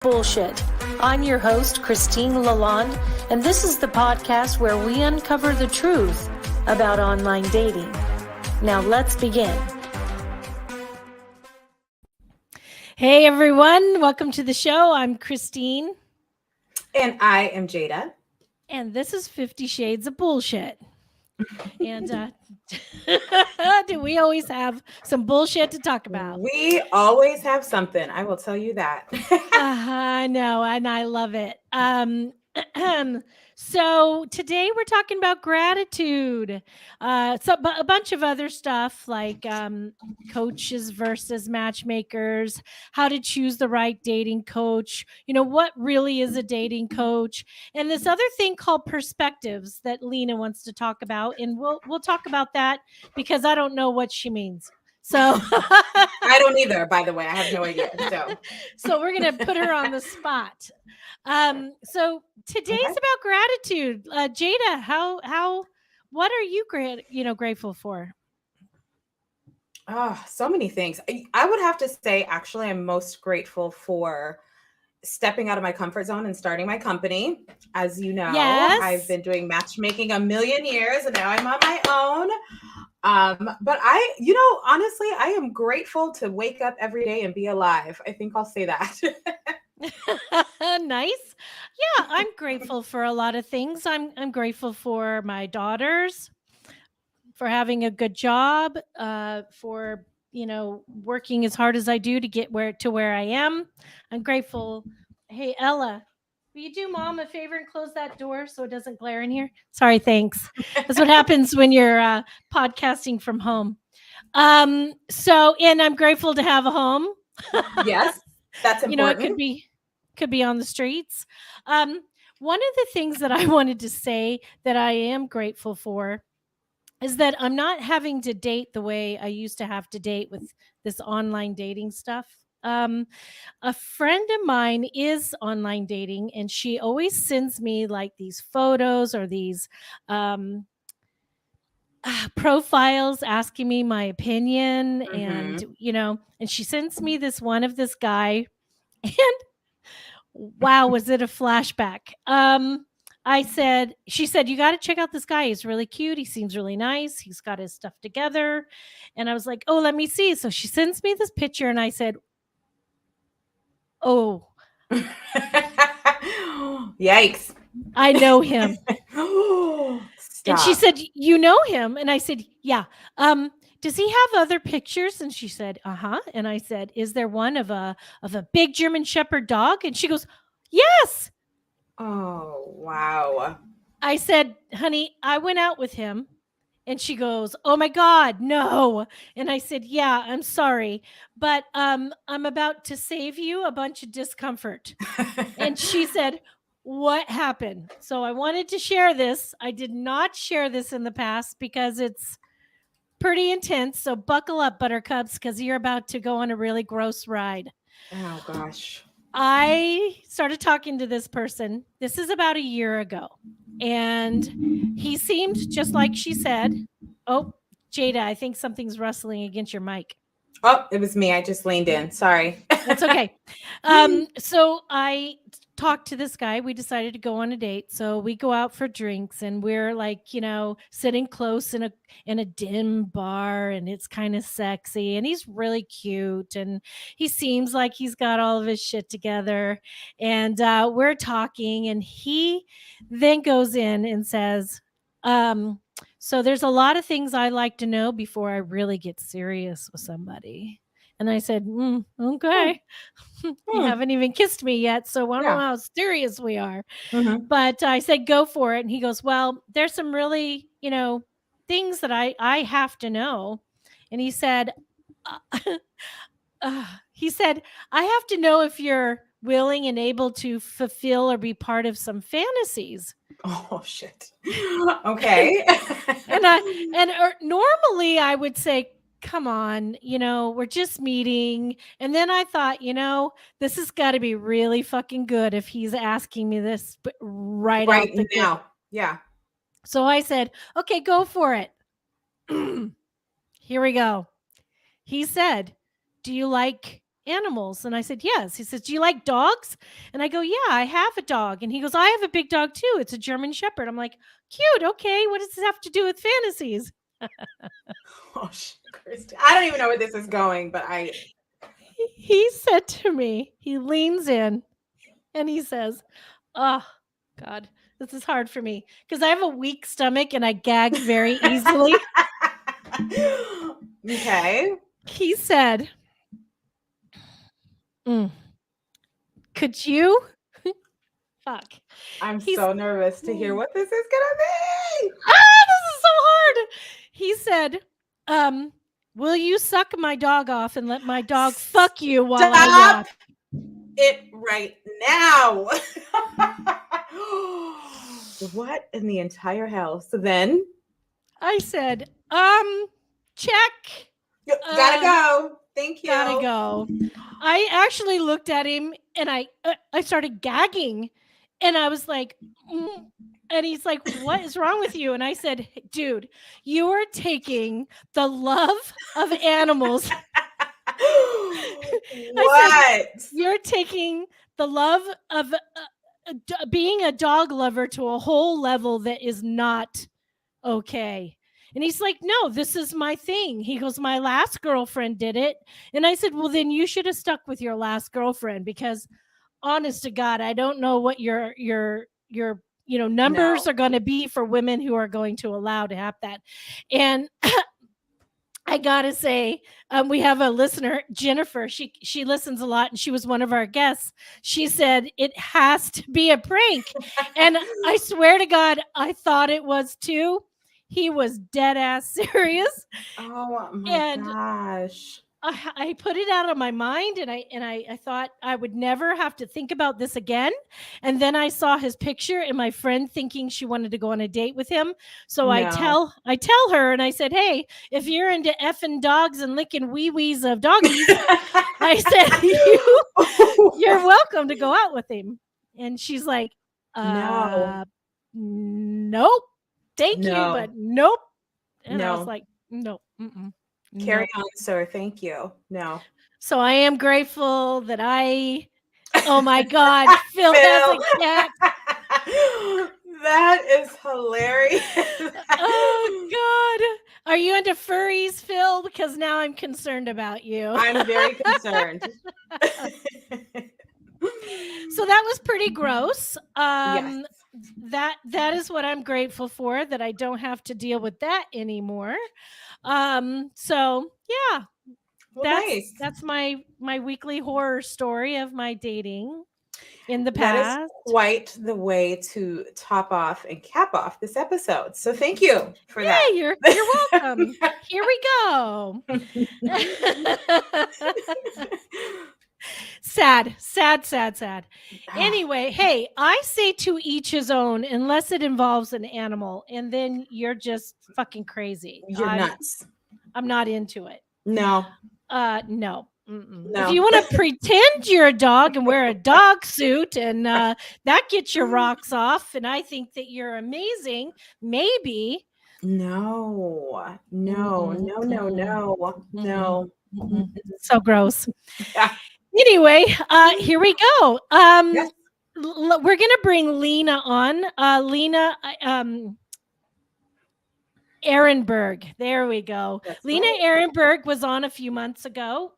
Bullshit. I'm your host, Christine Lalonde, and this is the podcast where we uncover the truth about online dating. Now let's begin. Hey everyone, welcome to the show. I'm Christine. And I am Jada. And this is 50 Shades of Bullshit. And do we always have some bullshit to talk about? We always have something. I will tell you that. I know, and I love it. So today we're talking about gratitude. So a bunch of other stuff like coaches versus matchmakers, how to choose the right dating coach, what really is a dating coach, and this other thing called perspectives that Lena wants to talk about, and we'll talk about that because I don't know what she means. So I don't either, by the way. I have no idea. So we're going to put her on the spot. So today's about gratitude. Jada, what are you grateful for? Oh, so many things. I would have to say, actually, I'm most grateful for stepping out of my comfort zone and starting my company. As you know, yes. I've been doing matchmaking a million years and now I'm on my own. But honestly, I am grateful to wake up every day and be alive. I think I'll say that. Nice. Yeah, I'm grateful for a lot of things. I'm grateful for my daughters, for having a good job, for working as hard as I do to get where I am. I'm grateful. Hey, Ella, will you do Mom a favor and close that door so it doesn't glare in here? Sorry, thanks. That's what happens when you're podcasting from home. And I'm grateful to have a home. Yes, that's important. It could be on the streets. One of the things that I wanted to say that I am grateful for is that I'm not having to date the way I used to have to date with this online dating stuff. A friend of mine is online dating, and she always sends me like these photos or these profiles asking me my opinion. Mm-hmm. And she sends me this one of this guy, and wow, was it a flashback. She said, you got to check out this guy. He's really cute. He seems really nice. He's got his stuff together. And I was like, oh, let me see. So she sends me this picture and I said, oh, yikes. I know him. And she said, you know him? And I said, yeah. Does he have other pictures? And she said, uh-huh. And I said, is there one of a big German Shepherd dog? And she goes, yes. Oh, wow. I said, honey, I went out with him. And she goes, oh my God, no. And I said, yeah, I'm sorry, but I'm about to save you a bunch of discomfort. And she said, what happened? So I wanted to share this. I did not share this in the past because it's pretty intense. So buckle up, buttercups, because you're about to go on a really gross ride. Oh, gosh. I started talking to this person. This is about a year ago. And he seemed just like she said. Oh, Jada, I think something's rustling against your mic. Oh, it was me. I just leaned in. Sorry. That's okay. So I talked to this guy. We decided to go on a date. So we go out for drinks and we're like, sitting close in a dim bar, and it's kind of sexy, and he's really cute, and he seems like he's got all of his shit together. And we're talking, and he then goes in and says, so there's a lot of things I like to know before I really get serious with somebody. And I said, okay. You haven't even kissed me yet, so I don't know how serious we are. Mm-hmm. But I said, go for it. And he goes, well, there's some really, things that I have to know. And he said, I have to know if you're willing and able to fulfill or be part of some fantasies. Oh, shit. Okay. and normally I would say, come on, we're just meeting. And then I thought, this has got to be really fucking good if he's asking me this right now. Gate. Yeah. So I said, okay, go for it. Here we go. He said, do you like animals? And I said, yes. He says, do you like dogs? And I go, yeah, I have a dog. And he goes, I have a big dog too. It's a German Shepherd. I'm like, cute. Okay. What does this have to do with fantasies? Oh, Christy. I don't even know where this is going, but He said to me, he leans in and he says, oh, God, this is hard for me because I have a weak stomach and I gag very easily. Okay. He said, could you? Fuck. I'm so nervous to hear what this is gonna be. This is so hard. He said, will you suck my dog off and let my dog fuck you while I walk? It right now. What in the entire hell? So then I said, check. Gotta go. Thank you. Gotta go. I actually looked at him and I started gagging and I was like, and he's like, what is wrong with you? And I said, dude, you are taking the love of animals. What? You're taking the love of being a dog lover to a whole level that is not okay. And he's like, no, this is my thing. He goes, my last girlfriend did it. And I said, well, then you should have stuck with your last girlfriend because honest to God, I don't know what your numbers are going to be for women who are going to allow to have that. And I gotta say, we have a listener, Jennifer. She listens a lot, and she was one of our guests. She said it has to be a prank, and I swear to God, I thought it was too. He was dead ass serious. Oh my gosh! I put it out of my mind, and I thought I would never have to think about this again. And then I saw his picture, and my friend thinking she wanted to go on a date with him. So I tell her, and I said, "Hey, if you're into effing dogs and licking wee wees of doggies," I said, "You're welcome to go out with him." And she's like, "Nope, thank you, but nope." And I was like, "Nope." Carry on, sir. Thank you. No. So I am grateful that oh my God, Phil has a cat. That is hilarious. Oh God. Are you into furries, Phil? Because now I'm concerned about you. I'm very concerned. So that was pretty gross. Yes. That is what I'm grateful for, that I don't have to deal with that anymore. So yeah, well, that's my weekly horror story of my dating in the past. That is quite the way to top off and cap off this episode. So thank you for that. You're welcome. Here we go. Sad. Anyway, hey, I say to each his own, unless it involves an animal, and then you're just fucking crazy. You're nuts. I'm not into it. No. No. If you want to pretend you're a dog and wear a dog suit and that gets your rocks off, and I think that you're amazing, maybe. No. So gross. Yeah. Anyway, here we go. Yes. We're gonna bring Lena on. Lena Ehrenberg. There we go. That's Lena Ehrenberg was on a few months ago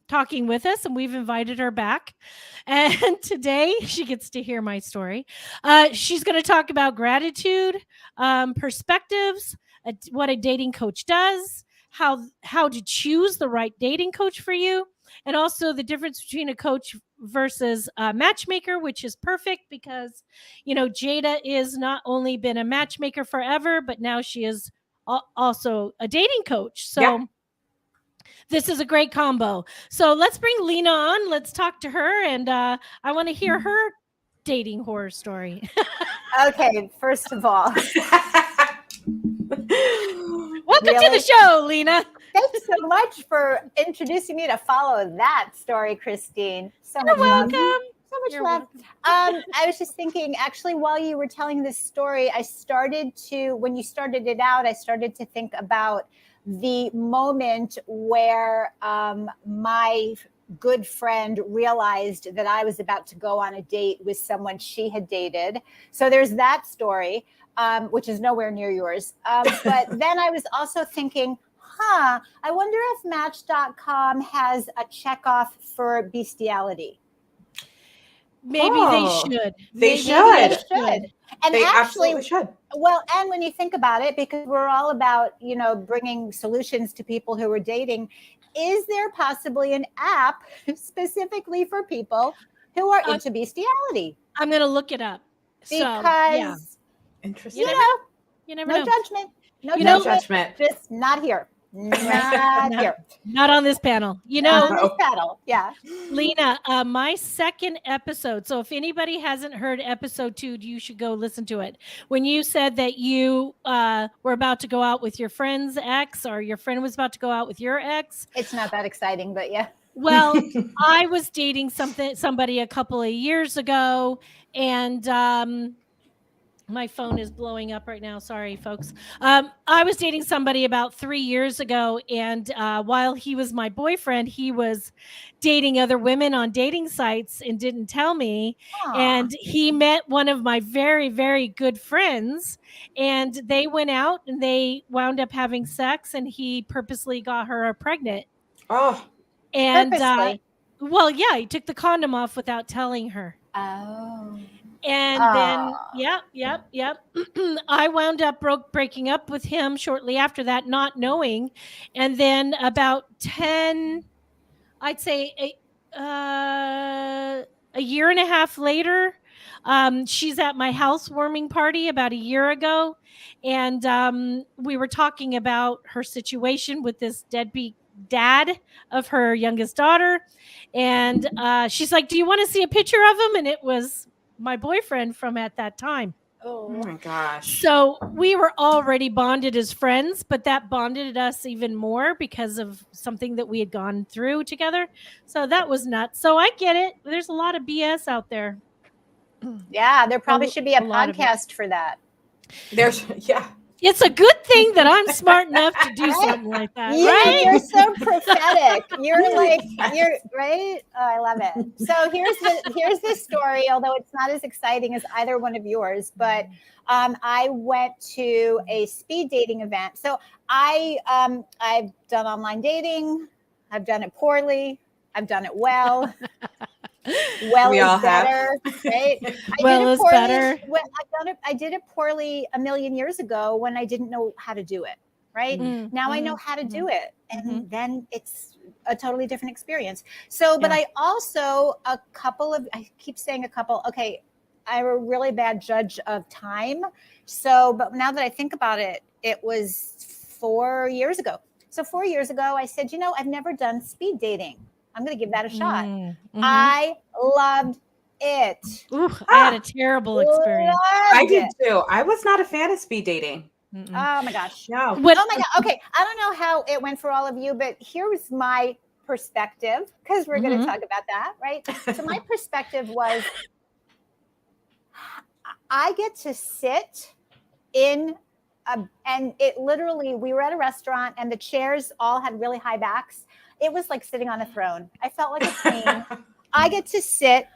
talking with us, and we've invited her back. And today she gets to hear my story. She's going to talk about gratitude, perspectives, what a dating coach does, how to choose the right dating coach for you, and also the difference between a coach versus a matchmaker, which is perfect because, Jada is not only been a matchmaker forever, but now she is also a dating coach. So this is a great combo. So let's bring Lena on. Let's talk to her. And I want to hear her dating horror story. Okay, first of all. Welcome to the show, Lena. Thanks so much for introducing me to follow that story, Christine. So You're much welcome. Love. So much love. I was just thinking, actually, while you were telling this story, when you started it out, I started to think about the moment where my good friend realized that I was about to go on a date with someone she had dated. So there's that story, which is nowhere near yours. But then I was also thinking, I wonder if Match.com has a checkoff for bestiality. Maybe they should. They Maybe should. They should. And They actually, absolutely should. well, and when you think about it, because we're all about, bringing solutions to people who are dating, is there possibly an app specifically for people who are into bestiality? I'm going to look it up. Because, Interesting. You never no know. judgment. No judgment. Just not here. Not here. Not on this panel. Not on this panel. Yeah. Lena, my second episode. So if anybody hasn't heard episode 2, you should go listen to it. When you said that you were about to go out with your friend's ex, or your friend was about to go out with your ex. It's not that exciting, but yeah. Well, I was dating somebody a couple of years ago, and my phone is blowing up right now. Sorry, folks. I was dating somebody about 3 years ago, and while he was my boyfriend, he was dating other women on dating sites and didn't tell me. Aww. And he met one of my very, very good friends, and they went out and they wound up having sex, and he purposely got her pregnant. Oh. And purposely. Well, yeah, he took the condom off without telling her. Oh. And then, yep. I wound up breaking up with him shortly after that, not knowing. And then about 10, I'd say a year and a half later, she's at my housewarming party about a year ago. And we were talking about her situation with this deadbeat dad of her youngest daughter. And she's like, "Do you want to see a picture of him?" And it was my boyfriend from at that time. Oh my gosh. So we were already bonded as friends, but that bonded us even more because of something that we had gone through together. So that was nuts. So I get it. There's a lot of BS out there. Yeah, there probably should be a podcast for that. It's a good thing that I'm smart enough to do something like that, right? You're so prophetic. You're right. Oh, I love it. So here's the story, although it's not as exciting as either one of yours, but I went to a speed dating event. So I've done online dating. I've done it poorly. I've done it well. Well we is all better, have. right? Better. I did it poorly a million years ago when I didn't know how to do it, right? Mm-hmm. Now I know how to do it, and then it's a totally different experience. So, but I also I keep saying a couple. Okay, I'm a really bad judge of time. So, but now that I think about it, it was 4 years ago. So 4 years ago, I said, I've never done speed dating. I'm going to give that a shot. Mm-hmm. I loved it. Ooh, I had a terrible experience. I did too. I was not a fan of speed dating. Oh my gosh. No. Oh my God. Okay. I don't know how it went for all of you, but here's my perspective, because we're going to talk about that, right? So my perspective was, I get to sit in and it literally, we were at a restaurant and the chairs all had really high backs. It was like sitting on a throne. I felt like a queen. I get to sit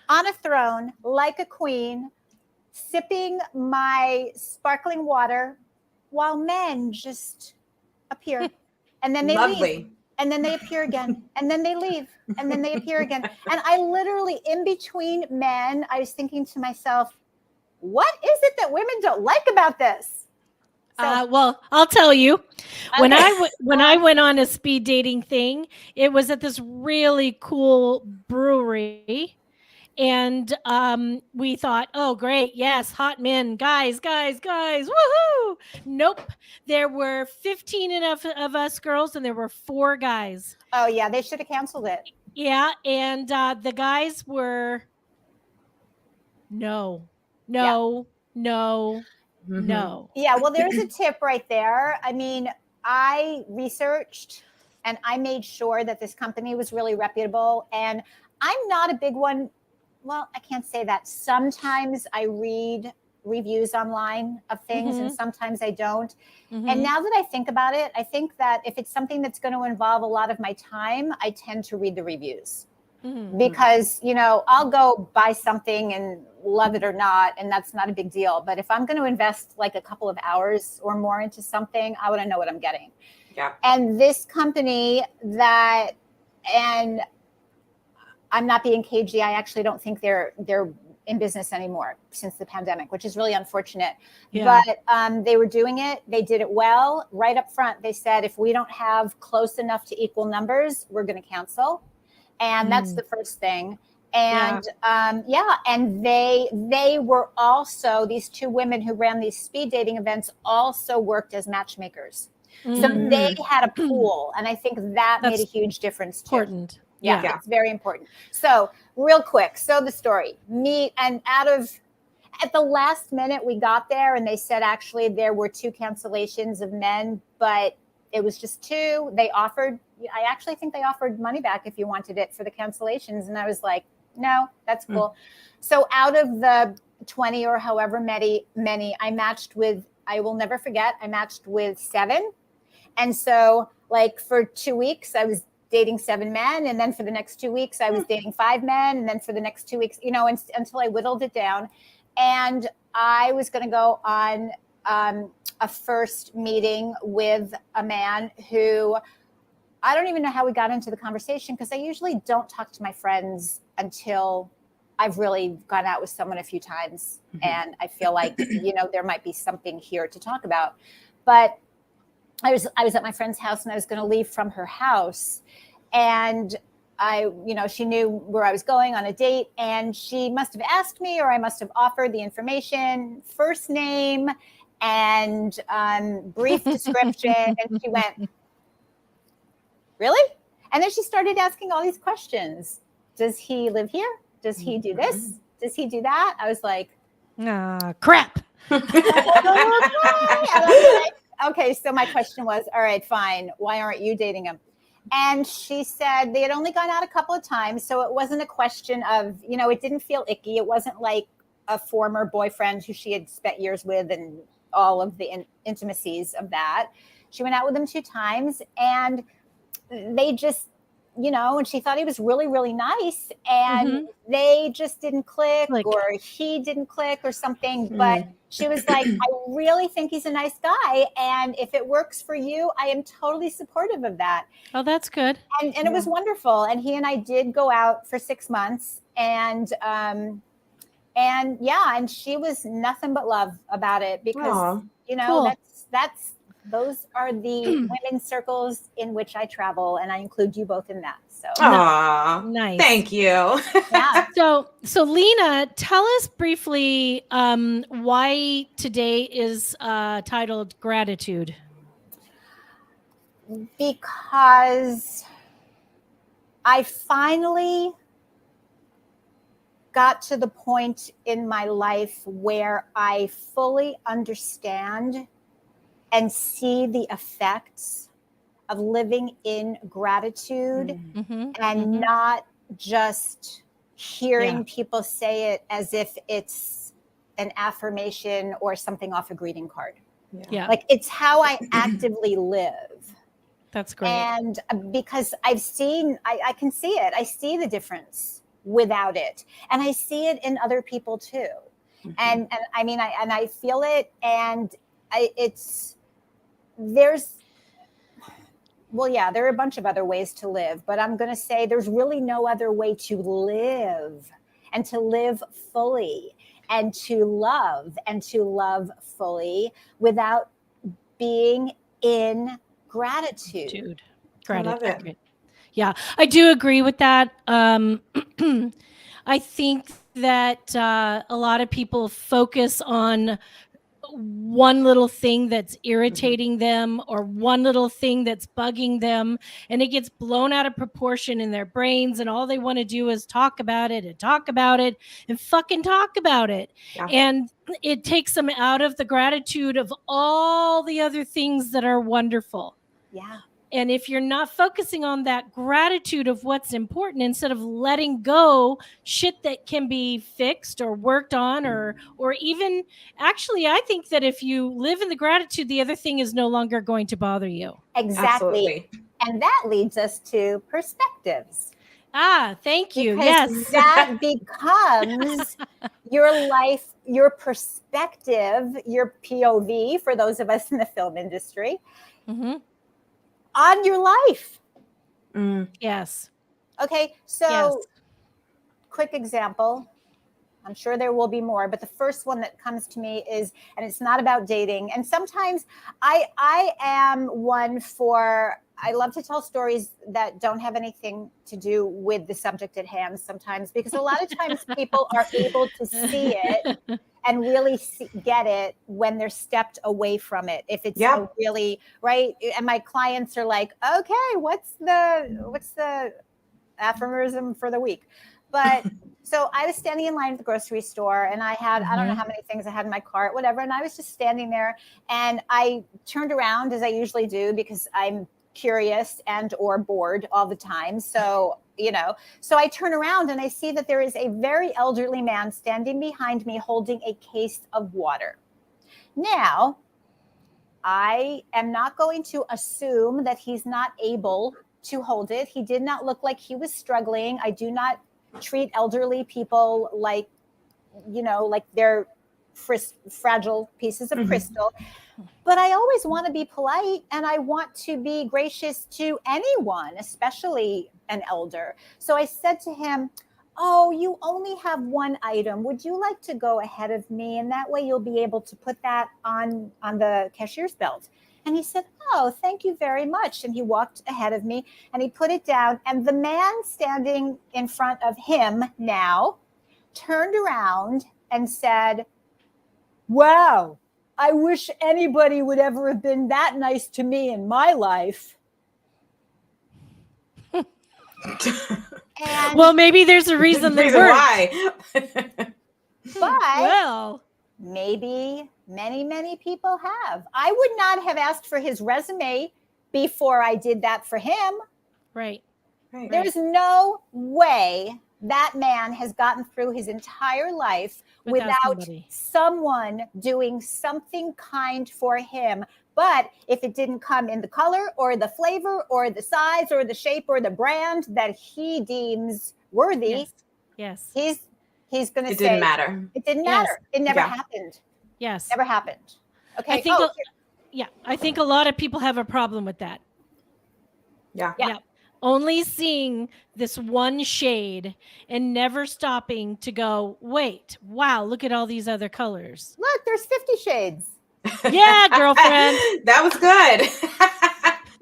on a throne like a queen, sipping my sparkling water while men just appear. And then they leave. And then they appear again. And then they leave. And then they appear again. And I literally, in between men, I was thinking to myself, what is it that women don't like about this? So, well, I'll tell you. When I went on a speed dating thing, it was at this really cool brewery, and we thought, "Oh, great, yes, hot men, guys, woohoo!" Nope, there were 15 of us girls, and there were 4 guys. Oh yeah, they should have canceled it. Yeah, and the guys were no. Yeah, well, there's a tip right there. I mean, I researched and I made sure that this company was really reputable. And I'm not a big one. Well, I can't say that. Sometimes I read reviews online of things, and sometimes I don't. And now that I think about it, I think that if it's something that's going to involve a lot of my time, I tend to read the reviews. Because, you know, I'll go buy something and love it or not, and that's not a big deal. But if I'm going to invest like a couple of hours or more into something, I want to know what I'm getting. Yeah. And this company and I'm not being cagey, I actually don't think they're in business anymore since the pandemic, which is really unfortunate. Yeah. But they were doing it. They did it well. Right up front, they said, if we don't have close enough to equal numbers, we're going to cancel. And that's the first thing. And and they were also, these two women who ran these speed dating events also worked as matchmakers. So they had a pool, and I think that made a huge difference too. Important. Yeah, it's very important. So real quick, so the story, at the last minute we got there, and they said actually there were 2 cancellations of men, but it was just 2. I actually think they offered money back if you wanted it for the cancellations. And I was like, no, that's cool. So out of the 20 or however many, I matched with, I will never forget, I matched with 7. And so like for 2 weeks, I was dating 7 men. And then for the next 2 weeks, I was dating 5 men. And then for the next 2 weeks, you know, until I whittled it down. And I was going to go on a first meeting with a man who, I don't even know how we got into the conversation, because I usually don't talk to my friends until I've really gone out with someone a few times. And I feel like, you know, there might be something here to talk about. But I was at my friend's house, and I was going to leave from her house. And she knew where I was going on a date, and she must have asked me, or I must have offered the information, first name and brief description. And she went, really? And then she started asking all these questions. Does he live here? Does he do this? Does he do that? I was like, crap. Okay, so my question was, all right, fine. Why aren't you dating him? And she said they had only gone out a couple of times. So it wasn't a question of, you know, it didn't feel icky. It wasn't like a former boyfriend who she had spent years with and all of the intimacies of that. She went out with him 2 times, and they just, you know, and she thought he was really, really nice, and they just didn't click, or he didn't click or something. But she was like, I really think he's a nice guy. And if it works for you, I am totally supportive of that. Oh, that's good. And it was wonderful. And he and I did go out for 6 months, and she was nothing but love about it, because, you know, those are the women's circles in which I travel, and I include you both in that. So nice. Thank you. Yeah. So Lena, tell us briefly why today is titled Gratitude. Because I finally got to the point in my life where I fully understand and see the effects of living in gratitude and not just hearing people say it as if it's an affirmation or something off a greeting card. Yeah. Like, it's how I actively live. That's great. And because I've seen, I can see it. I see the difference without it. And I see it in other people too. And I mean, I feel it, and there are a bunch of other ways to live, but I'm going to say there's really no other way to live, and to live fully, and to love fully without being in gratitude. I love it. Yeah, I do agree with that. I think that a lot of people focus on one little thing that's irritating them, or one little thing that's bugging them, and it gets blown out of proportion in their brains, and all they want to do is talk about it and talk about it and fucking talk about it. And it takes them out of the gratitude of all the other things that are wonderful. And if you're not focusing on that gratitude of what's important, instead of letting go shit that can be fixed or worked on, or even, actually, I think that if you live in the gratitude, the other thing is no longer going to bother you. Exactly. Absolutely. And that leads us to perspectives. Thank you. Because Yes. that becomes your life, your perspective, your POV for those of us in the film industry on your life. Yes. Okay, so Yes. quick example. I'm sure there will be more, but the first one that comes to me is, and it's not about dating. And sometimes I am one for, I love to tell stories that don't have anything to do with the subject at hand sometimes, because a lot of times people are able to see it and really get it when they're stepped away from it. If it's a really, right. And my clients are like, okay, what's the aphorism for the week? But so I was standing in line at the grocery store, and I had, I don't know how many things I had in my cart, whatever. And I was just standing there, and I turned around, as I usually do, because I'm curious and or bored all the time. So, so I turn around and I see that there is a very elderly man standing behind me holding a case of water. Now, I am not going to assume that he's not able to hold it. He did not look like he was struggling. I do not treat elderly people like, like they're fragile pieces of crystal. But I always want to be polite, and I want to be gracious to anyone, especially an elder. So I said to him, oh, you only have one item. Would you like to go ahead of me? And that way you'll be able to put that on the cashier's belt. And he said, oh, thank you very much. And he walked ahead of me and he put it down. And the man standing in front of him now turned around and said, wow, I wish anybody would ever have been that nice to me in my life. And well, maybe there's a reason they weren't. Why? But well, maybe many people have. I would not have asked for his resume before I did that for him. Right. There's no way that man has gotten through his entire life without someone doing something kind for him. But if it didn't come in the color or the flavor or the size or the shape or the brand that he deems worthy, yes. he's going to say it didn't matter. It didn't matter. It never happened. Yes. Never happened. Okay. I think a lot of people have a problem with that. Yeah. Only seeing this one shade and never stopping to go, wait, wow, look at all these other colors. Look, there's 50 shades. Yeah, girlfriend. That was good.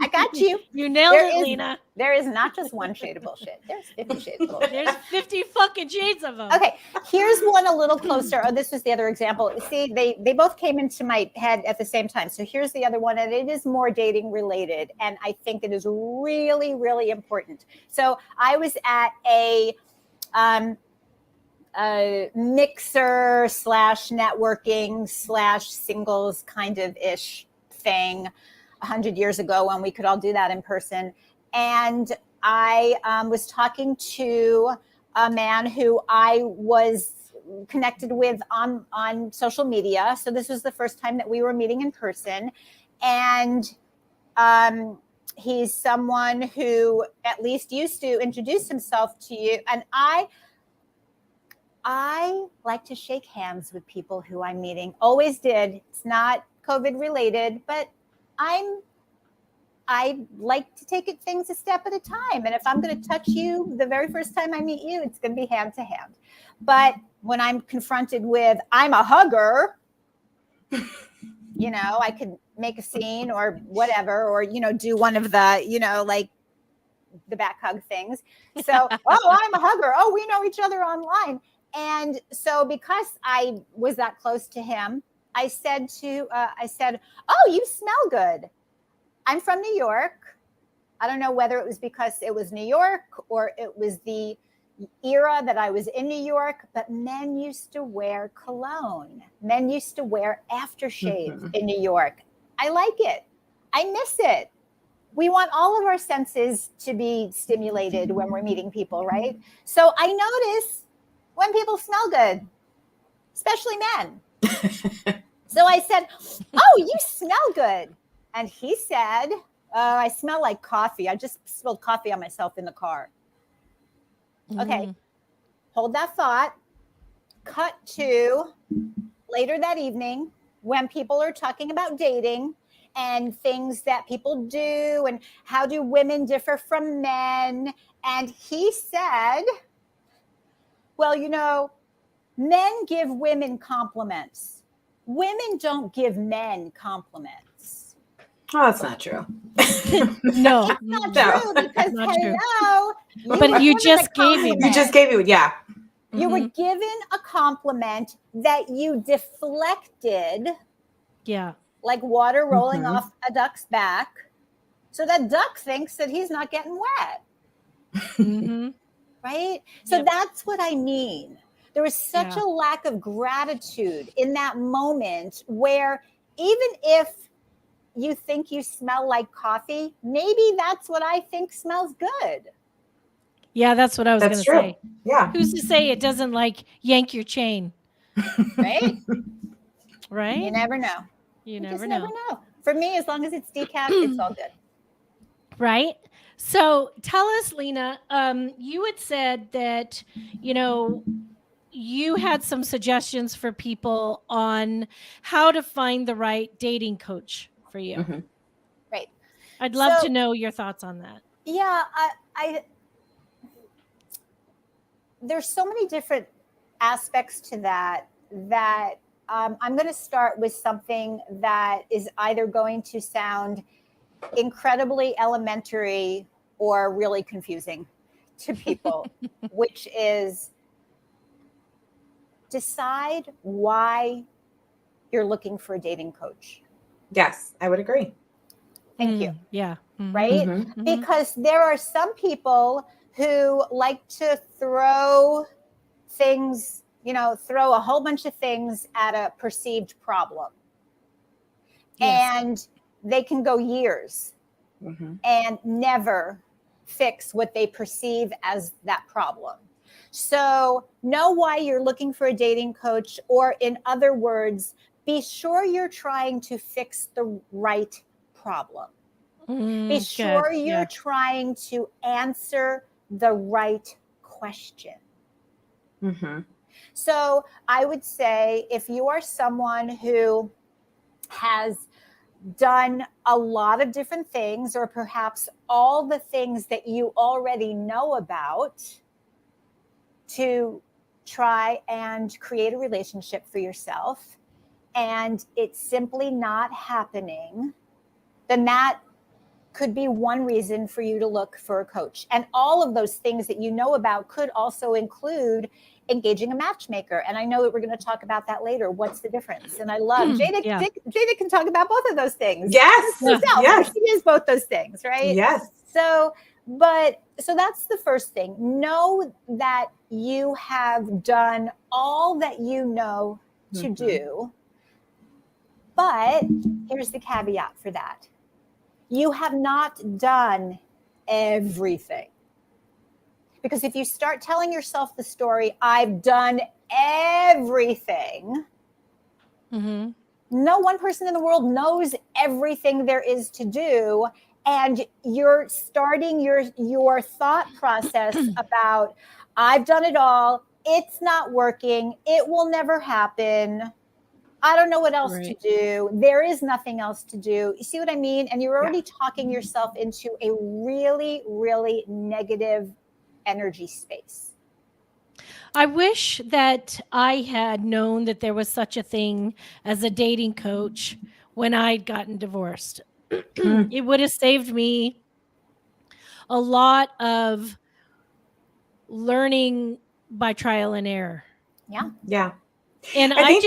I got you. You nailed it, Lena. There is not just one shade of bullshit. There's 50 shades of bullshit. There's 50 fucking shades of them. Okay, here's one a little closer. Oh, this was the other example. See, they both came into my head at the same time. So here's the other one, and it is more dating related, and I think it is really, really important. So I was at a mixer / networking / singles kind of ish thing 100 years ago when we could all do that in person. And I was talking to a man who I was connected with on social media. So this was the first time that we were meeting in person. And he's someone who at least used to introduce himself to you. And I like to shake hands with people who I'm meeting. Always did. It's not COVID related, but I like to take things a step at a time. And if I'm going to touch you the very first time I meet you, it's going to be hand to hand. But when I'm confronted with, I'm a hugger, I could make a scene or whatever, or, do one of the, like the back hug things. So, oh, I'm a hugger. Oh, we know each other online. And so because I was that close to him, I said, oh, you smell good. I'm from New York. I don't know whether it was because it was New York or it was the era that I was in New York, but men used to wear cologne. Men used to wear aftershave in New York. I like it. I miss it. we want all of our senses to be stimulated when we're meeting people, right? So I notice when people smell good, especially men. So I said, "Oh, you smell good." And he said, "I smell like coffee. I just spilled coffee on myself in the car." Okay, hold that thought. Cut to later that evening when people are talking about dating and things that people do and how do women differ from men. And he said, "Well, you know, men give women compliments. Women don't give men compliments." Oh, that's not true. No, It's not No. true because Not true. hello, But were you given just a gave him. You compliment. just gave me, yeah. You were given a compliment that you deflected Yeah. like water rolling off a duck's back. So that duck thinks that he's not getting wet. Right? So that's what I mean. There was such a lack of gratitude in that moment where even if you think you smell like coffee, maybe that's what I think smells good. Yeah, that's what I was going to That's true. say. Yeah. Who's to say it doesn't like yank your chain? Right? Right? You never know. You You never just know. never know. For me, as long as it's decaf, it's all good. Right? So tell us, Lena, you had said that, you had some suggestions for people on how to find the right dating coach for you. Right. I'd love So- to know your thoughts on that. Yeah, I there's so many different aspects to that I'm going to start with something that is either going to sound incredibly elementary or really confusing to people, which is decide why you're looking for a dating coach. Yes, I would agree. Thank you. Yeah. Right? Because there are some people who like to throw things, throw a whole bunch of things at a perceived problem. Yes. And they can go years and never fix what they perceive as that problem. So know why you're looking for a dating coach, or in other words, be sure you're trying to fix the right problem. Be sure you're trying to answer the right question. So I would say if you are someone who has done a lot of different things, or perhaps all the things that you already know about, to try and create a relationship for yourself, and it's simply not happening, then that could be one reason for you to look for a coach. And all of those things that you know about could also include engaging a matchmaker. And I know that we're going to talk about that later. What's the difference? And I love Jada. Jada can talk about both of those things. Yes. Yes. She is both those things, right? Yes. So that's the first thing. Know that you have done all that you know to do. But here's the caveat for that. You have not done everything. Because if you start telling yourself the story, I've done everything, no one person in the world knows everything there is to do. And you're starting your thought process about, I've done it all, it's not working, it will never happen, I don't know what else to do, there is nothing else to do. You see what I mean? And you're already talking yourself into a really, really negative energy space. I wish that I had known that there was such a thing as a dating coach when I'd gotten divorced. It would have saved me a lot of learning by trial and error. Yeah. Yeah. And I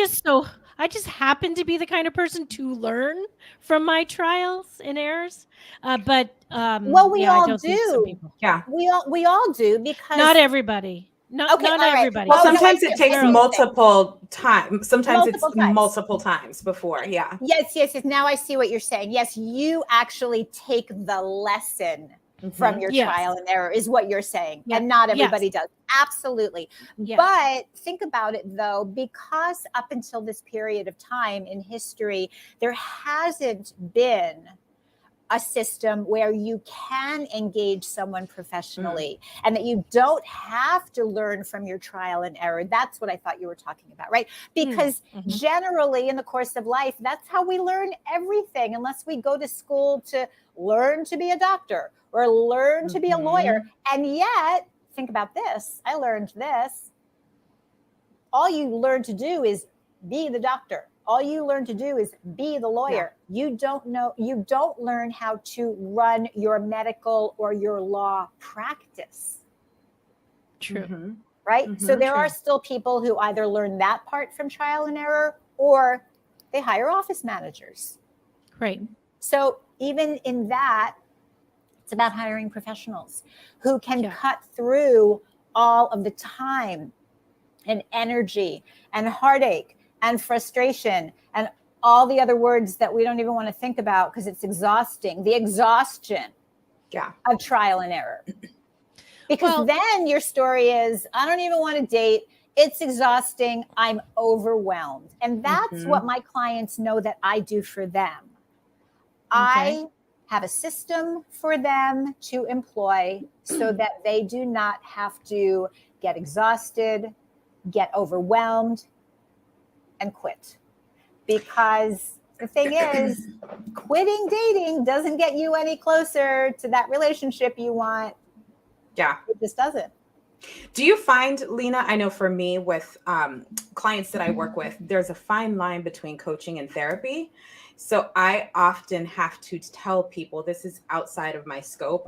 just happen to be the kind of person to learn from my trials and errors. But well, we all I don't think some do. people. Yeah. We all do, because not everybody. Not Okay, not all right. everybody. Well, Oh, no, sometimes I it see takes what you're saying. multiple times. Sometimes it's Multiple times. multiple times before. Yeah. Yes. Now I see what you're saying. Yes, you actually take the lesson from your Yes. trial and error is what you're saying. Yeah. And not Yes. everybody does. Absolutely. Yeah. But think about it though, because up until this period of time in history, there hasn't been a system where you can engage someone professionally and that you don't have to learn from your trial and error. That's what I thought you were talking about, right? Because generally in the course of life, that's how we learn everything, unless we go to school to learn to be a doctor or learn to be a lawyer. And yet, think about this. I learned this. All you learn to do is be the doctor. All you learn to do is be the lawyer. Yeah. You don't learn how to run your medical or your law practice. True. Right? So there are still people who either learn that part from trial and error or they hire office managers. Right. So even in that, it's about hiring professionals who can cut through all of the time and energy and heartache and frustration and all the other words that we don't even want to think about because it's exhausting. The exhaustion of trial and error. Because then your story is, I don't even want to date. It's exhausting. I'm overwhelmed. And that's what my clients know that I do for them. I have a system for them to employ so that they do not have to get exhausted, get overwhelmed, and quit. Because the thing is, quitting dating doesn't get you any closer to that relationship you want. Yeah. It just doesn't. Do you find, Lena, I know for me with clients that I work with, there's a fine line between coaching and therapy. So I often have to tell people this is outside of my scope.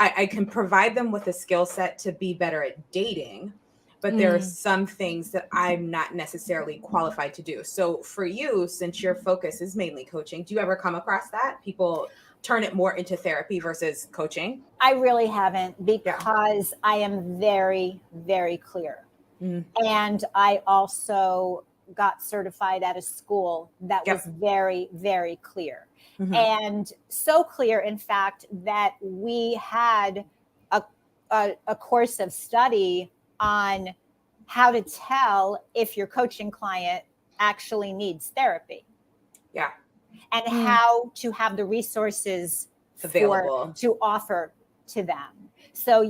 I can provide them with a skill set to be better at dating, but there are some things that I'm not necessarily qualified to do. So for you, since your focus is mainly coaching, do you ever come across that? People turn it more into therapy versus coaching? I really haven't, because I am very, very clear. And I also got certified at a school that was very, very clear. And so clear, in fact, that we had a course of study on how to tell if your coaching client actually needs therapy. Yeah. And how to have the resources available to offer to them. So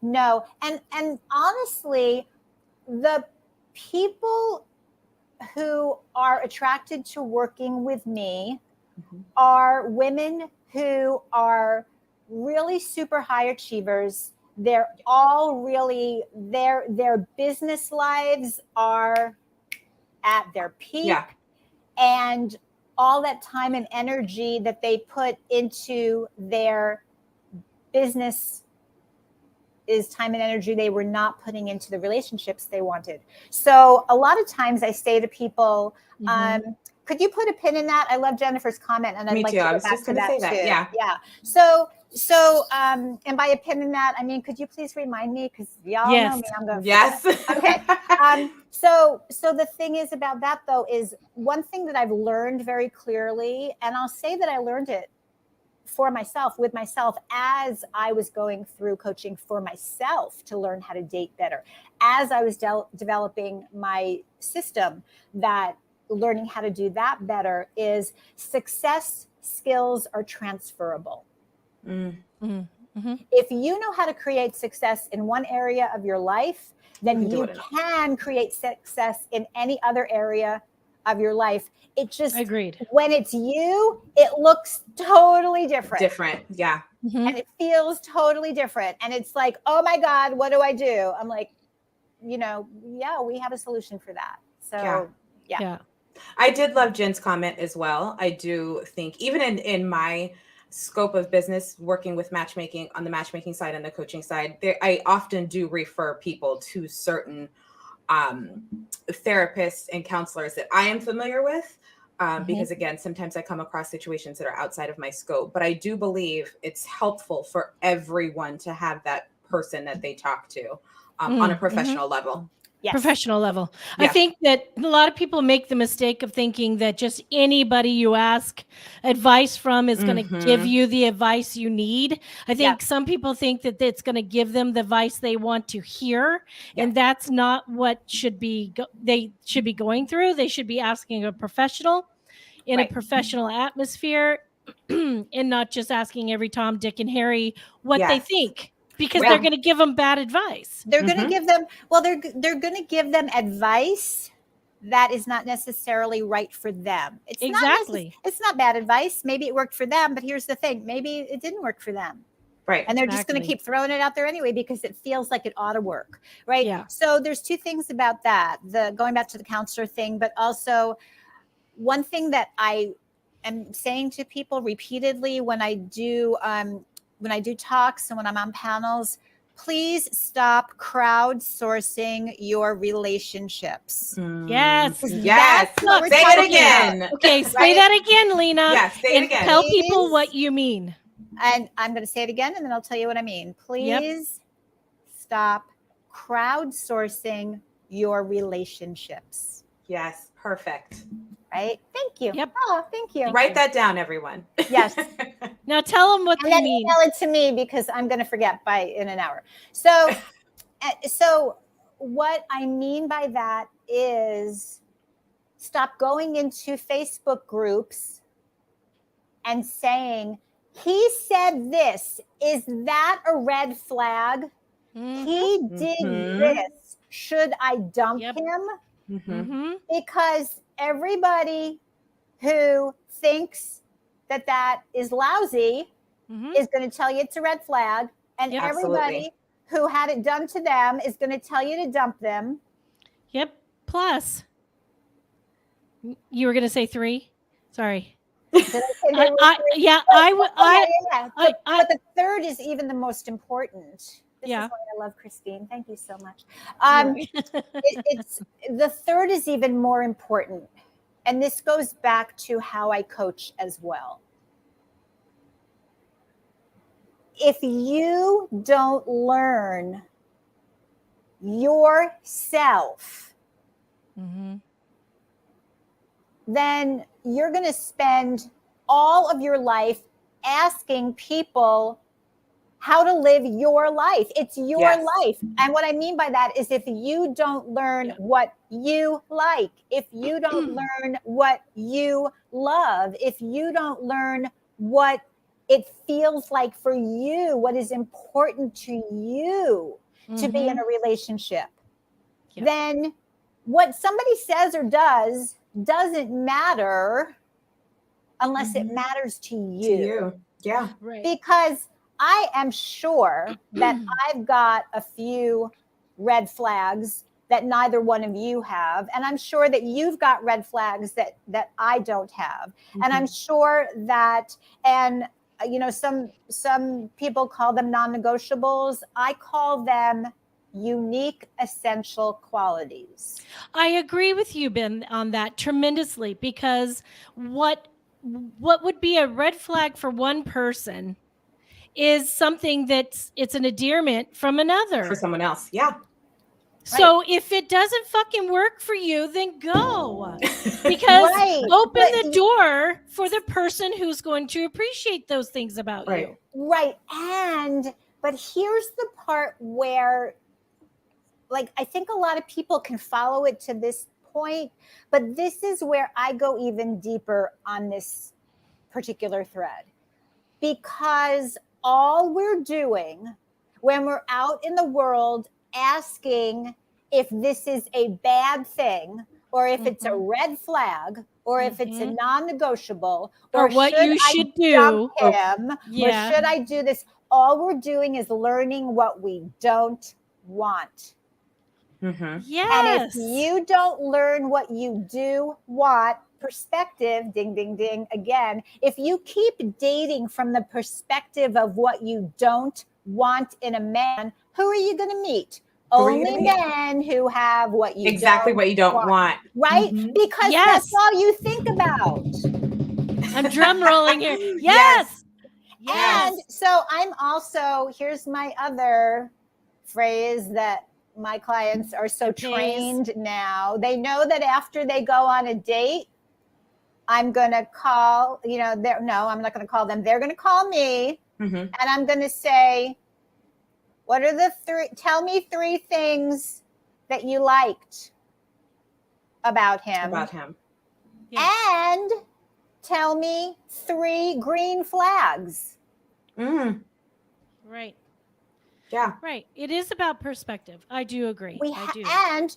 no. And honestly, the people who are attracted to working with me are women who are really super high achievers. They're all really, their business lives are at their peak. And all that time and energy that they put into their business is time and energy they were not putting into the relationships they wanted. So a lot of times I say to people, could you put a pin in that? I love Jennifer's comment, and I'd like to go back to that too. Yeah. So, and by a pin in that, I mean, could you please remind me? Because y'all know me, I'm going to Okay. So the thing is about that, though, is one thing that I've learned very clearly, and I'll say that I learned it for myself, with myself, as I was going through coaching for myself to learn how to date better, as I was developing my system, that learning how to do that better is success skills are transferable. If you know how to create success in one area of your life, then you can create success in any other area of your life. It just, when it's you, it looks totally different. And it feels totally different. And it's like, oh my God, what do I do? I'm like, we have a solution for that. So, yeah. I did love Jen's comment as well. I do think even in my scope of business, working with matchmaking on the matchmaking side and the coaching side, I often do refer people to certain therapists and counselors that I am familiar with. Because again, sometimes I come across situations that are outside of my scope, but I do believe it's helpful for everyone to have that person that they talk to. on a professional level. Yes. Professional level. Yeah. I think that a lot of people make the mistake of thinking that just anybody you ask advice from is going to give you the advice you need. I think some people think that it's going to give them the advice they want to hear, and that's not what they should be going through. They should be asking a professional in a professional atmosphere and not just asking every Tom, Dick, and Harry what they think. Because they're going to give them bad advice. They're going to give them, they're going to give them advice that is not necessarily right for them. It's it's not bad advice. Maybe it worked for them, but here's the thing. Maybe it didn't work for them. Right. And they're just going to keep throwing it out there anyway, because it feels like it ought to work. Right. Yeah. So there's two things about that, going back to the counselor thing, but also one thing that I am saying to people repeatedly when I do talks and when I'm on panels, please stop crowdsourcing your relationships. Yes. Say it again. Okay, say that again, Lena. Yes, say it again. Tell people what you mean. And I'm going to say it again, and then I'll tell you what I mean. Please stop crowdsourcing your relationships. Yes, perfect. Right? Thank you. Yep. Oh, thank you. Write that down, everyone. Yes. Now tell them what and they then mean. Email it to me, because I'm going to forget in an hour. So what I mean by that is stop going into Facebook groups and saying, he said this. Is that a red flag? He did this. Should I dump him? Because everybody who thinks that is lousy is going to tell you it's a red flag. And everybody who had it done to them is going to tell you to dump them. Yep. Plus, you were going to say 3? Sorry. Did I say but the third is even the most important. This is why I love Christine. Thank you so much. It's the third is even more important. And this goes back to how I coach as well. If you don't learn yourself, then you're going to spend all of your life asking people how to live your life. It's your life. And what I mean by that is if you don't learn what you like, if you don't learn what you love, if you don't learn what it feels like for you, what is important to you to be in a relationship, then what somebody says or does doesn't matter unless it matters to you. Yeah. Right. Because I am sure that I've got a few red flags that neither one of you have. And I'm sure that you've got red flags that I don't have. And I'm sure that, and some people call them non-negotiables. I call them unique essential qualities. I agree with you, Ben, on that tremendously, because what would be a red flag for one person is something it's an endearment from another. For someone else. Yeah. So if it doesn't fucking work for you, then go. Because open the door for the person who's going to appreciate those things about you. Right. But here's the part where, I think a lot of people can follow it to this point, but this is where I go even deeper on this particular thread. Because all we're doing when we're out in the world asking if this is a bad thing, or if it's a red flag, or if it's a non-negotiable, or what you should do, dump him, or should I do this? All we're doing is learning what we don't want. Yes. And if you don't learn what you do want, perspective, ding, ding, ding, again, if you keep dating from the perspective of what you don't want in a man, who are you going to meet? Only men who have what you don't want. Right? Because that's all you think about. I'm drum rolling here. Yes. And so I'm also, here's my other phrase that my clients are so Pays. trained now. They know that after they go on a date, I'm going to call, I'm not going to call them. They're going to call me, and I'm going to say, tell me 3 things that you liked about him. Yeah. And tell me 3 green flags. Right. Yeah. Right. It is about perspective. I do agree. And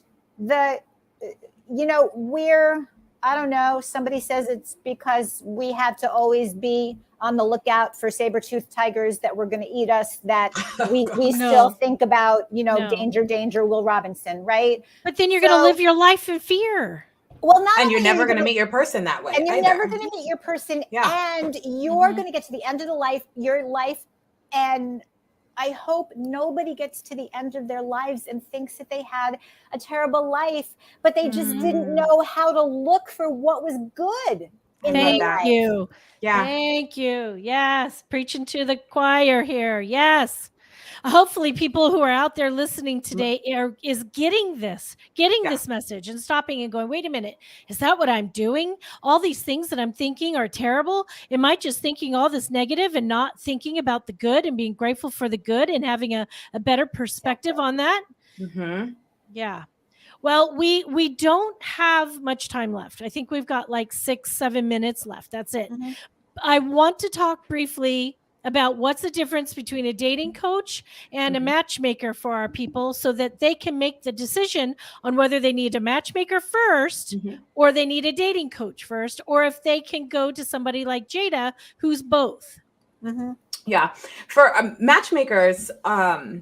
I don't know, somebody says it's because we have to always be on the lookout for saber-toothed tigers that were going to eat us, that we still think about, danger, Will Robinson, right? But then you're going to live your life in fear. Well, and you're never going to meet your person that way. And you're never going to meet your person. Yeah. And you're going to get to the end of your life. And I hope nobody gets to the end of their lives and thinks that they had a terrible life, but they just didn't know how to look for what was good. Thank you. Yeah. Thank you. Yes. Preaching to the choir here. Yes. Hopefully people who are out there listening today is getting this message and stopping and going, wait a minute, is that what I'm doing? All these things that I'm thinking are terrible. Am I just thinking all this negative and not thinking about the good and being grateful for the good and having a better perspective on that? Yeah. Well, we don't have much time left. I think we've got like 6-7 minutes left. That's it. I want to talk briefly about what's the difference between a dating coach and a matchmaker for our people, so that they can make the decision on whether they need a matchmaker first or they need a dating coach first, or if they can go to somebody like Jada, who's both. Yeah. For matchmakers, I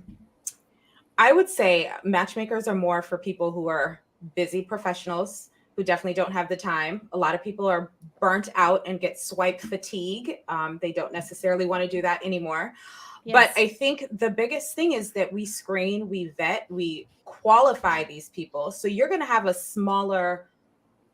would say matchmakers are more for people who are busy professionals who definitely don't have the time. A lot of people are burnt out and get swipe fatigue. They don't necessarily want to do that anymore. Yes. But I think the biggest thing is that we screen, we vet, we qualify these people. So you're going to have a smaller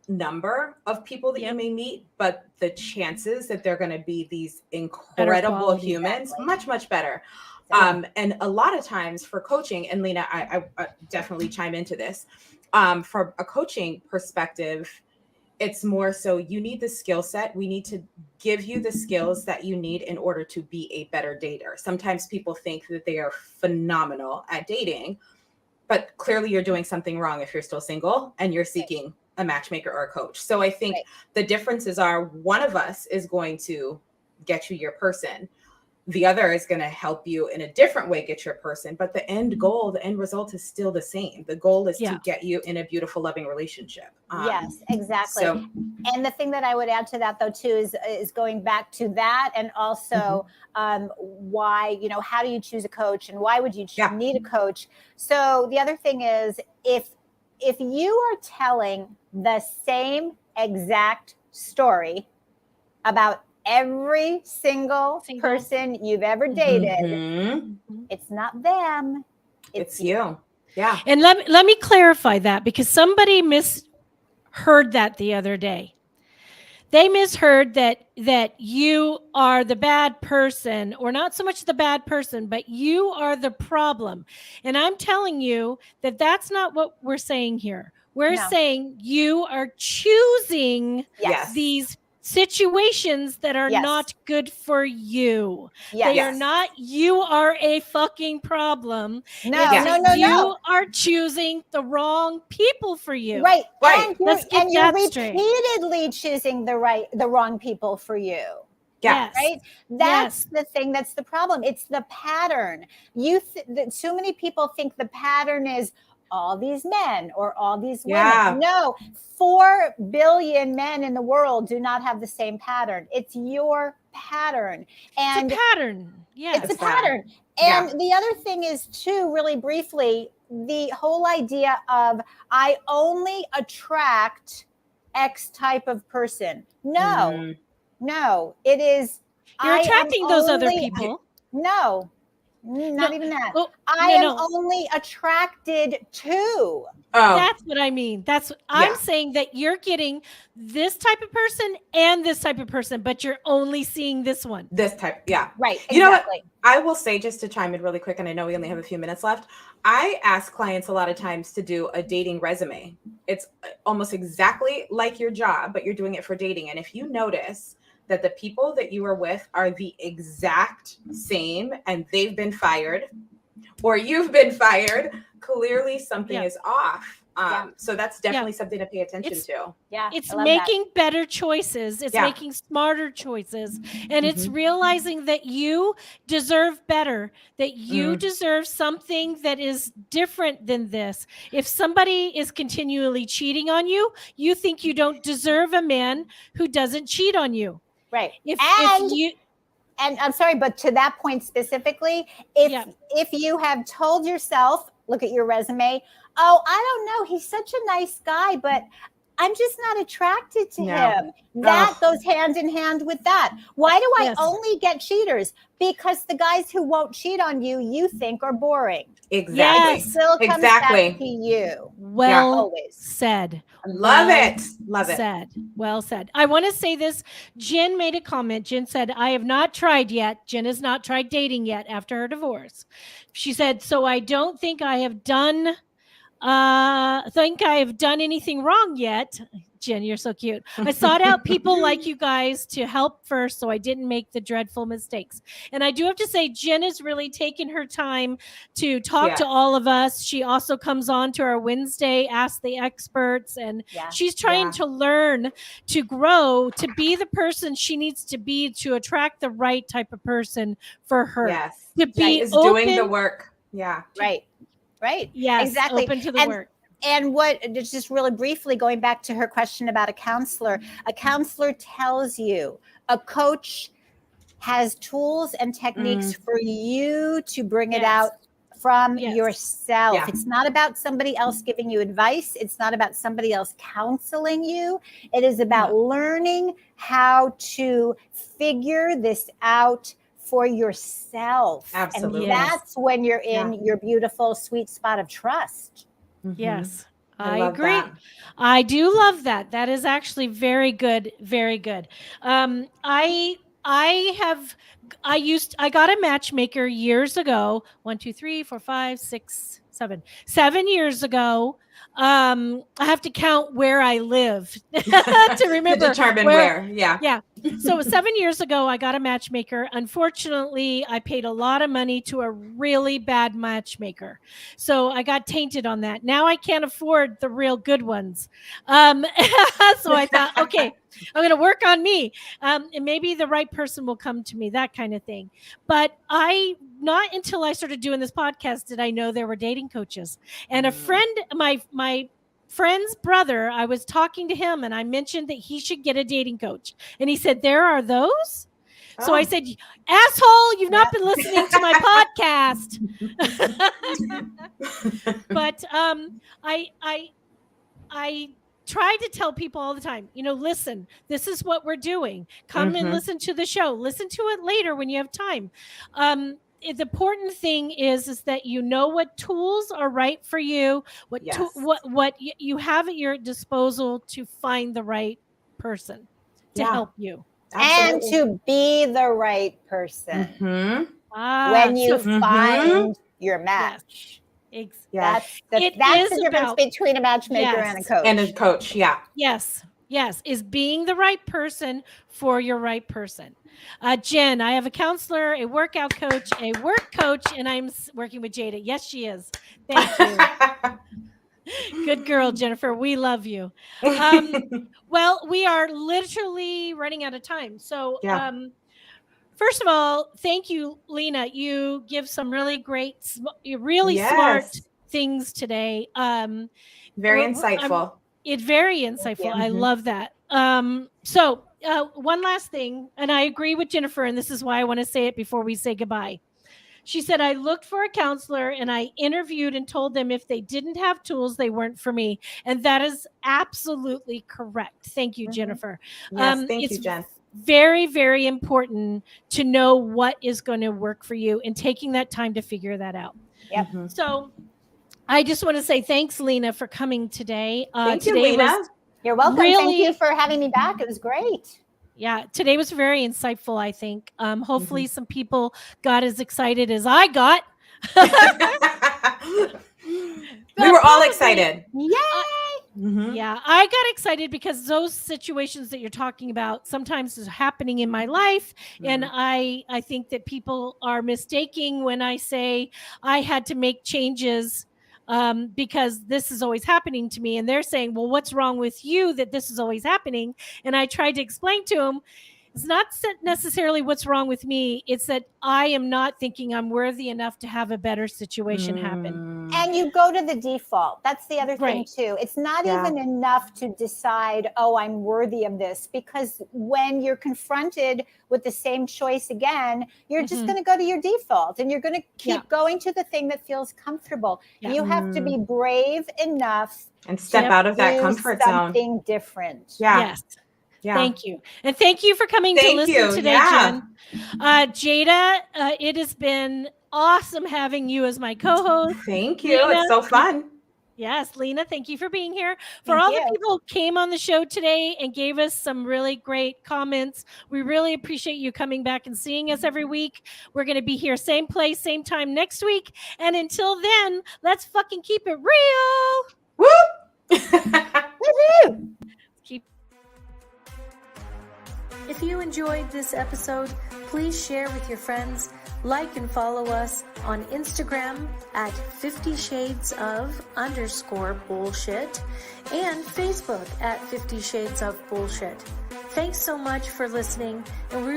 number of people that you may meet, but the chances that they're going to be these incredible humans, much, much better. And a lot of times for coaching, and Lena, I definitely chime into this, from a coaching perspective, it's more so you need the skill set. We need to give you the skills that you need in order to be a better dater. Sometimes people think that they are phenomenal at dating, but clearly you're doing something wrong if you're still single and you're seeking a matchmaker or a coach. So I think the differences are, one of us is going to get you your person. The other is going to help you in a different way get your person, but the end goal, the end result is still the same. The goal is to get you in a beautiful, loving relationship. Yes, exactly. And the thing that I would add to that, though, too, is going back to that, and also why, how do you choose a coach, and why would you need a coach? So the other thing is, if you are telling the same exact story about every single person you've ever dated, it's not them, it's you. Yeah. And let me clarify that, because somebody misheard that the other day. They misheard that you are the bad person, or not so much the bad person, but you are the problem. And I'm telling you that that's not what we're saying here. We're saying you are choosing these situations that are not good for you. They are not, you are a fucking problem. No. You are choosing the wrong people for you. Right. And you're straight. Repeatedly choosing the wrong people for you. Yes. Right. That's the thing. That's the problem. It's the pattern. So many people think the pattern is all these men or all these women. No, 4 billion men in the world do not have the same pattern. It's your pattern. And it's a pattern. Yeah. It's a pattern. And the other thing is, too, really briefly, the whole idea of I only attract X type of person. No, it is. You're attracting those other people. No. Not even that. Oh, I am no. only attracted to. That's what I mean. That's what I'm Yeah. saying, that you're getting this type of person and this type of person, but you're only seeing this one. This type. Yeah. Right. You know what? Exactly. I will say, just to chime in really quick, and I know we only have a few minutes left. I ask clients a lot of times to do a dating resume. It's almost exactly like your job, but you're doing it for dating. And if you notice that the people that you are with are the exact same and they've been fired or you've been fired, clearly something is off. So that's definitely something to pay attention to. Yeah. It's making better choices. It's making smarter choices. And it's realizing that you deserve better, that you deserve something that is different than this. If somebody is continually cheating on you, you think you don't deserve a man who doesn't cheat on you. Right. And I'm sorry, but to that point specifically, if you have told yourself, look at your resume, oh, I don't know, he's such a nice guy, but I'm just not attracted to him. That goes hand in hand with that. Why do I only get cheaters? Because the guys who won't cheat on you, you think are boring. Exactly. It still comes back to you. Well said. Love it. Love it. Said. Well said. I want to say this. Jen made a comment. Jen said, I have not tried yet. Jen has not tried dating yet after her divorce. She said, so I don't think I have done anything wrong yet. Jen, you're so cute. I sought out people like you guys to help first, so I didn't make the dreadful mistakes. And I do have to say, Jen has really taken her time to talk to all of us. She also comes on to our Wednesday Ask the Experts, and she's trying to learn, to grow, to be the person she needs to be to attract the right type of person for her. Yes. To be is doing the work. Yeah. Right. Yes. Exactly. Open to the work. And just really briefly going back to her question about a counselor tells you, a coach has tools and techniques for you to bring it out from yourself. It's not about somebody else giving you advice. It's not about somebody else counseling you. It is about learning how to figure this out for yourself. Absolutely. And that's when you're in your beautiful sweet spot of trust. Yes, I love agree. that. I do love that. That is actually very good. Very good. I got a matchmaker years ago. 1, 2, 3, 4, 5, 6, 7. 7 years ago. I have to count where I live to remember to determine where. Yeah. So 7 years ago, I got a matchmaker. Unfortunately, I paid a lot of money to a really bad matchmaker. So I got tainted on that. Now I can't afford the real good ones. So I thought, okay, I'm going to work on me. And maybe the right person will come to me, that kind of thing. But not until I started doing this podcast did I know there were dating coaches. And a friend, my friend's brother, I was talking to him and I mentioned that he should get a dating coach. And he said, there are those? So I said, asshole, you've not been listening to my podcast. But I try to tell people all the time, listen, this is what we're doing. Come and listen to the show. Listen to it later when you have time. The important thing is that you know what tools are right for you, what you have at your disposal to find the right person to help you. Absolutely. And to be the right person when you find your match. That's the difference between a matchmaker and a coach. And a coach, Yes, is being the right person for your right person. Jen, I have a counselor, a workout coach, a work coach, and I'm working with Jada. Yes, she is. Thank you. Good girl, Jennifer. We love you. Well, we are literally running out of time. So, first of all, thank you, Lena. You give some really great, really smart things today. Very insightful. It's very insightful. I love that. So one last thing, and I agree with Jennifer, and this is why I want to say it before we say goodbye. She said, I looked for a counselor and I interviewed and told them if they didn't have tools, they weren't for me. And that is absolutely correct. Thank you, Jennifer. Yes, thank you, Jen. very, very important to know what is going to work for you and taking that time to figure that out. Yep. Mhm. So I just want to say thanks, Lena, for coming today. Thank you, Today Lena. You're welcome. Thank Really- you for having me back. It was great. Yeah, today was very insightful, I think. Hopefully some people got as excited as I got. We were all Probably- excited. Yay! Mhm. Yeah, I got excited because those situations that you're talking about sometimes is happening in my life. And I think that people are mistaking when I say I had to make changes because this is always happening to me. And they're saying, well, what's wrong with you that this is always happening? And I tried to explain to them, it's not necessarily what's wrong with me. It's that I am not thinking I'm worthy enough to have a better situation happen. And you go to the default. That's the other thing Right. too. It's not Yeah. even enough to decide, oh, I'm worthy of this, because when you're confronted with the same choice again, you're just Mhm. going to go to your default and you're going to keep Yeah. going to the thing that feels comfortable. Yeah. You have to be brave enough And step Yep. out of that to do comfort zone. something different. Yeah. Yes. Yeah. Thank you. And thank you for coming to Thank listen you. today, Yeah. Jen. Jada, it has been awesome having you as my co-host. Thank you. Lena. It's so fun. Yes, Lena, thank you for being here. For Thank all you. the people who came on the show today and gave us some really great comments, we really appreciate you coming back and seeing us every week. We're going to be here same place, same time next week. And until then, let's fucking keep it real. Woo! Woohoo! Keep If you enjoyed this episode, please share with your friends, like and follow us on Instagram at 50 Shades of _bullshit and Facebook at 50 Shades of Bullshit. Thanks so much for listening, and we